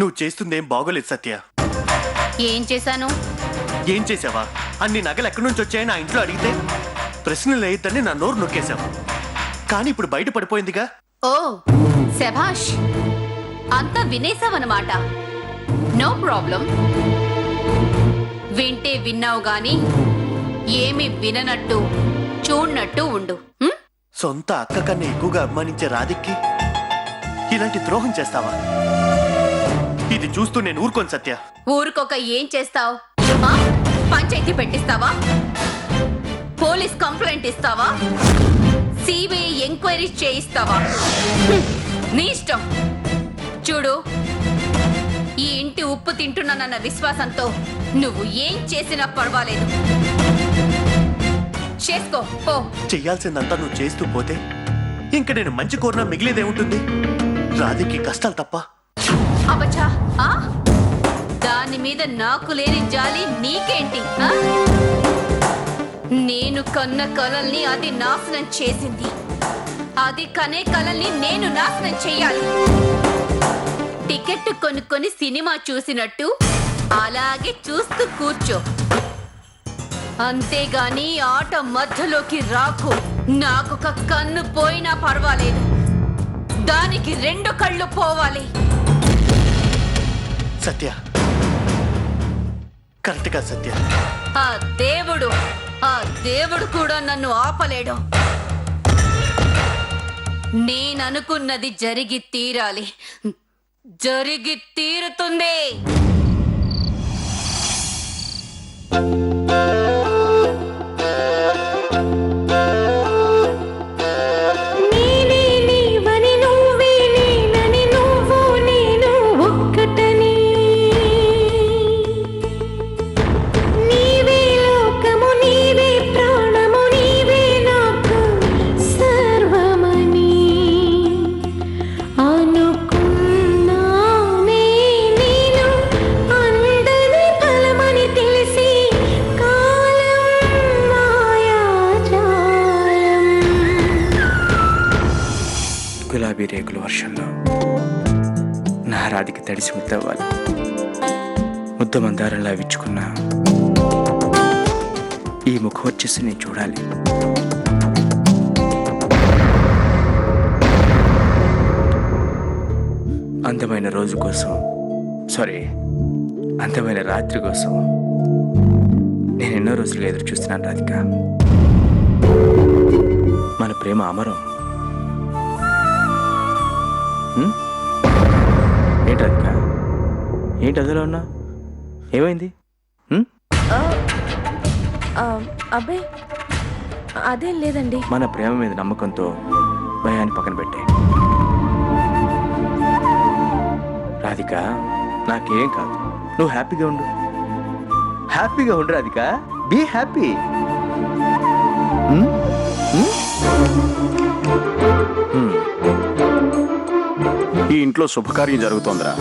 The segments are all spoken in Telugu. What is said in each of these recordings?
నువ్వు చేస్తుందేం బాగోలేదు సత్య. ఏం చేశాను? ఏం చేసావా? అన్ని నగలు ఎక్కడి నుంచి వచ్చాయని నా ఇంట్లో అడిగితే ప్రశ్నలు వేయద్దని నా నోరు నొక్కేశావు. కానీ ఇప్పుడు బయట పడిపోయిందిగా. ఓ శభాష్, అంతా వినేసావన్నమాట. No problem. వింటే విన్నావు గాని ఏమి విననట్టు చూడనట్టు ఉండు. సొంత అక్క కన్నా ఎక్కువగా అభిమానించే రాధిక్కి ఇలాంటి ద్రోహం చేస్తావా? ఇది చూస్తూ నేను ఊరుకోను సత్య. ఊరుకోక ఏం చేస్తావు? పంచాయతీ పెట్టిస్తావా? పోలీస్ కంప్లైంట్ ఇస్తావా? సిబిఐ ఎంక్వైరీ చేయిస్తావా? నీ ఇష్టం. చూడు, ఈ ఇంటి ఉప్పు తింటున్నానన్న విశ్వాసంతో నువ్వు ఏం చేసినా పర్వాలేదు. చేసుకో పో. చెయ్యాల్సిందంతా నువ్వు చేస్తూ పోతే ఇంక నేను మంచి కోరినా మిగిలేదేముంటుంది? రాధికి కష్టాలు తప్ప. అబ్బచ్చా, దాని మీద నాకు లేని జాలి నీకేంటి? నేను కన్న కలల్ని అది నాశనం చేసింది. అది కనే కలల్ని నేను నాశనం చెయ్యాలి. టికెట్ కొనుక్కొని సినిమా చూసినట్టు అలాగే చూస్తూ కూర్చో. అంతేగాని ఆట మధ్యలోకి రాకు. నాకొక కన్ను పోయినా పర్వాలేదు, దానికి 2 కళ్ళు పోవాలి. సత్య, కరెక్ట్గా సత్య. ఆ దేవుడు కూడా నన్ను ఆపలేడు. నేననుకున్నది జరిగి తీరాలి. జరిగి తీరుతుంది. గులాబీ రేకుల వర్షంలో నా రాధికి తడిసి ముద్దవ్వాలి. ముద్ద మందారంలా విచ్చుకున్న ఈ ముఖం వచ్చేసి నేను చూడాలి. అందమైన రోజు కోసం, అందమైన రాత్రి కోసం నేను ఎన్నో రోజులుగా ఎదురు చూస్తున్నాను రాధిక. మన ప్రేమ అమరం. ఏంటి రాధిక? ఏంటి అదిలో ఉన్నా? ఏమైంది? అబ్బాయి అదేం లేదండి. మన ప్రేమ మీద నమ్మకంతో భయాన్ని పక్కన పెట్టే రాధిక. నాకేం కాదు, నువ్వు హ్యాపీగా ఉండు. హ్యాపీగా ఉండు రాధిక. Be happy. ఈ ఇంట్లో శుభకార్యం జరుగుతోందిరా.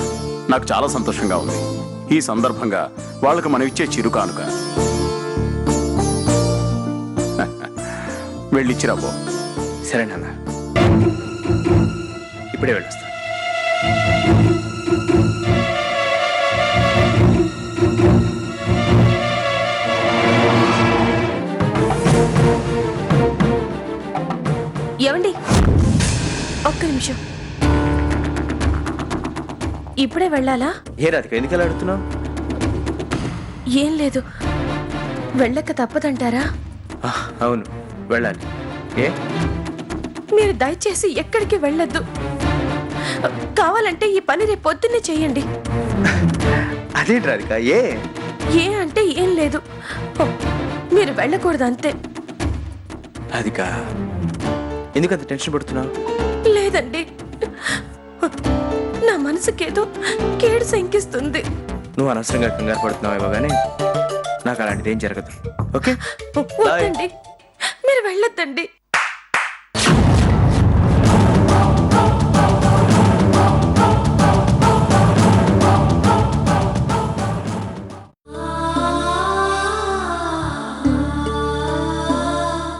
నాకు చాలా సంతోషంగా ఉంది. ఈ సందర్భంగా వాళ్ళకు మనం ఇచ్చే చిరు కానుక. వెళ్ళిచ్చిరా పో. సరే నాన్న, ఇప్పుడే వెళ్ళొస్తా. ఏమండి, ఒక్క నిమిషం. ఇప్పుడే వెళ్ళాలా? ఏ రాధిక, ఎందుకు అలా అడుగుతున్నావు? ఏం లేదు, వెళ్ళక తప్పదంటారా? అవును, వెళ్ళాలి. ఏ? మీరు దయచేసి ఎక్కడికి వెళ్ళొద్దు. కావాలంటే ఈ పని రేపు పొద్దున్నే చెయ్యండి. అదేంటి రాధిక? ఏ అంటే ఏం లేదు, మీరు వెళ్ళకూడదు అంతే. రాధిక, ఎందుకంత టెన్షన్ పడుతున్నావు? లేదండి, నా మనసుకేదో కేడు శంకిస్తుంది. నువ్వు అనవసరంగా కంగారు పడుతున్నావేమో కానీ నాకు అలాంటిది ఏం జరగదు. ఓకే, వద్దండి, మీరు వెళ్ళొద్దండి.